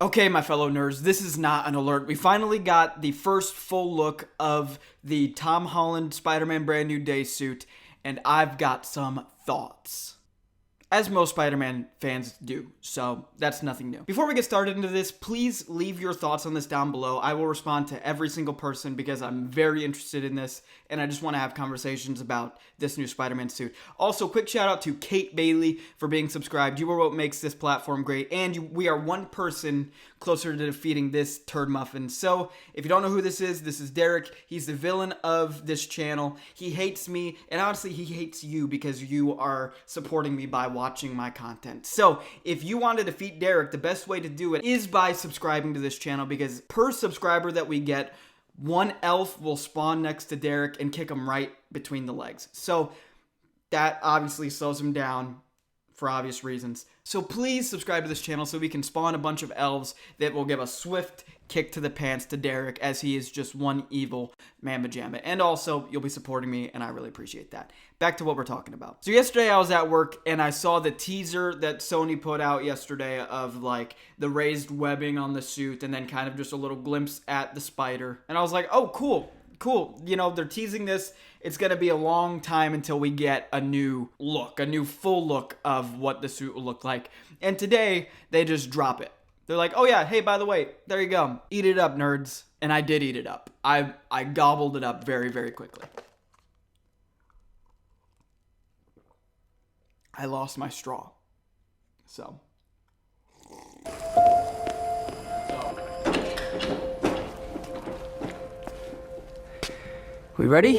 Okay, my fellow nerds, this is not an alert. We finally got the first full look of the Tom Holland Spider-Man Brand New Day suit, and I've got some thoughts. As most Spider-Man fans do, so that's nothing new. Before we get started into this, please leave your thoughts on this down below. I will respond to every single person because I'm very interested in this, and I just want to have conversations about this new Spider-Man suit. Also, quick shout out to Kate Bailey for being subscribed. You are what makes this platform great, and we are one person closer to defeating this turd muffin. So, if you don't know who this is Derek. He's the villain of this channel. He hates me, and honestly, he hates you because you are supporting me by watching my content. So, if you want to defeat Derek, the best way to do it is by subscribing to this channel, because per subscriber that we get, one elf will spawn next to Derek and kick him right between the legs. So, that obviously slows him down for obvious reasons. So please subscribe to this channel so we can spawn a bunch of elves that will give a swift kick to the pants to Derek, as he is just one evil mamma jamma. And also, you'll be supporting me, and I really appreciate that. Back to what we're talking about. So yesterday I was at work, and I saw the teaser that Sony put out yesterday of like the raised webbing on the suit, and then kind of just a little glimpse at the spider. And I was like, oh, cool. You know, they're teasing this. It's going to be a long time until we get a new look, a new full look of what the suit will look like. And today, they just drop it. They're like, oh yeah, hey, by the way, there you go. Eat it up, nerds. And I did eat it up. I gobbled it up very, very quickly. I lost my straw. So. We ready?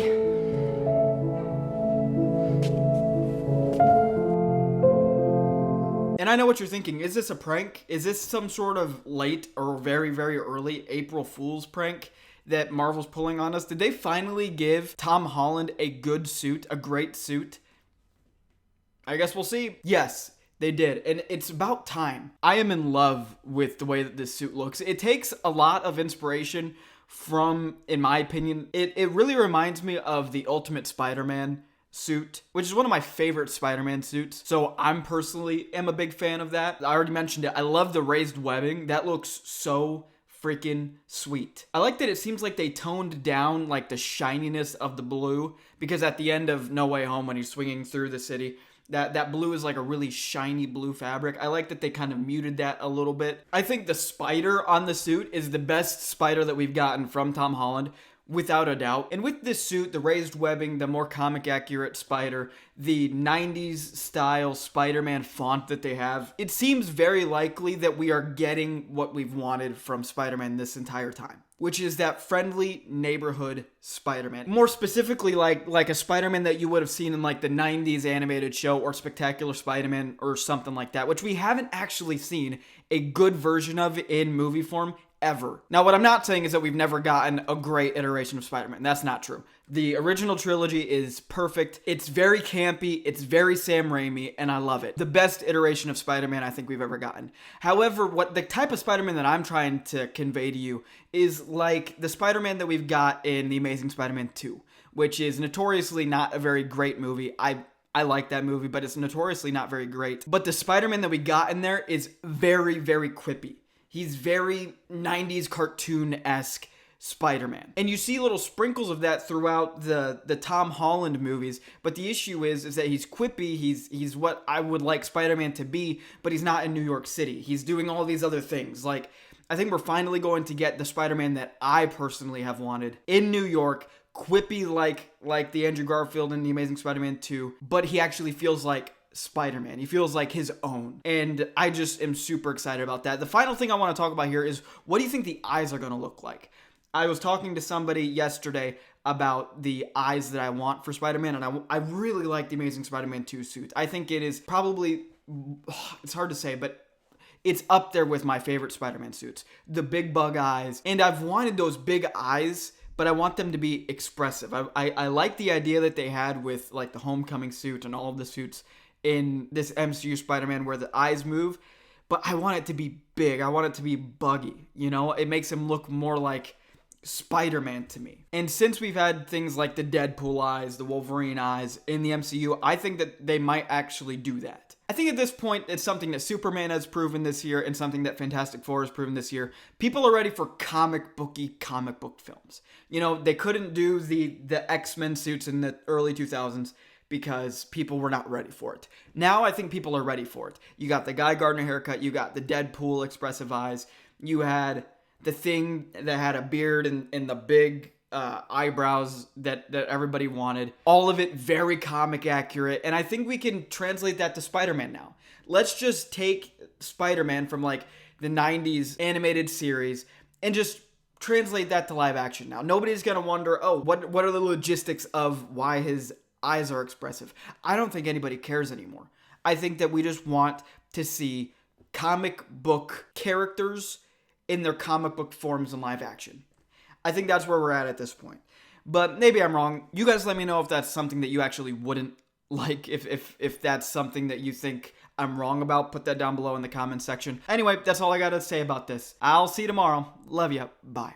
And I know what you're thinking. Is this a prank? Is this some sort of late or very, very early April Fool's prank that Marvel's pulling on us? Did they finally give Tom Holland a good suit, a great suit? I guess we'll see. Yes, they did. And it's about time. I am in love with the way that this suit looks. It takes a lot of inspiration from, in my opinion, it really reminds me of the Ultimate Spider-Man suit, which is one of my favorite Spider-Man suits. So I'm personally am a big fan of that. I already mentioned it. I love the raised webbing. That looks so freaking sweet. I like that it seems like they toned down like the shininess of the blue, because at the end of No Way Home, when he's swinging through the city, that blue is like a really shiny blue fabric. I like that they kind of muted that a little bit. I think the spider on the suit is the best spider that we've gotten from Tom Holland, without a doubt. And with this suit, the raised webbing, the more comic accurate spider, the 90s style Spider-Man font that they have, it seems very likely that we are getting what we've wanted from Spider-Man this entire time, which is that friendly neighborhood Spider-Man. More specifically, like a Spider-Man that you would have seen in like the 90s animated show or Spectacular Spider-Man or something like that, which we haven't actually seen a good version of in movie form ever. Now, what I'm not saying is that we've never gotten a great iteration of Spider-Man. That's not true. The original trilogy is perfect. It's very campy. It's very Sam Raimi, and I love it. The best iteration of Spider-Man I think we've ever gotten. However, what the type of Spider-Man that I'm trying to convey to you is like the Spider-Man that we've got in The Amazing Spider-Man 2, which is notoriously not a very great movie. I like that movie, but it's notoriously not very great. But the Spider-Man that we got in there is very, very quippy. He's very 90s cartoon-esque Spider-Man. And you see little sprinkles of that throughout the Tom Holland movies, but the issue is that he's quippy, he's what I would like Spider-Man to be, but he's not in New York City. He's doing all these other things. Like, I think we're finally going to get the Spider-Man that I personally have wanted in New York, quippy like the Andrew Garfield in The Amazing Spider-Man 2, but he actually feels like Spider-Man. He feels like his own. And I just am super excited about that. The final thing I want to talk about here is, what do you think the eyes are going to look like? I was talking to somebody yesterday about the eyes that I want for Spider-Man, and I really like the Amazing Spider-Man 2 suit. I think it is probably, it's hard to say, but it's up there with my favorite Spider-Man suits. The big bug eyes. And I've wanted those big eyes, but I want them to be expressive. I like the idea that they had with like the Homecoming suit and all of the suits in this MCU Spider-Man where the eyes move, but I want it to be big. I want it to be buggy, you know? It makes him look more like Spider-Man to me. And since we've had things like the Deadpool eyes, the Wolverine eyes in the MCU, I think that they might actually do that. I think at this point, it's something that Superman has proven this year and something that Fantastic Four has proven this year. People are ready for comic book films. You know, they couldn't do the X-Men suits in the early 2000s because people were not ready for it. Now I think people are ready for it. You got the Guy Gardner haircut, you got the Deadpool expressive eyes, you had the Thing that had a beard and the big eyebrows that everybody wanted. All of it very comic accurate. And I think we can translate that to Spider-Man now. Let's just take Spider-Man from like the 90s animated series and just translate that to live action now. Nobody's going to wonder, oh, what are the logistics of why his eyes are expressive? I don't think anybody cares anymore. I think that we just want to see comic book characters in their comic book forms in live action. I think that's where we're at this point. But maybe I'm wrong. You guys let me know if that's something that you actually wouldn't like. If that's something that you think I'm wrong about, put that down below in the comments section. Anyway, that's all I got to say about this. I'll see you tomorrow. Love ya. Bye.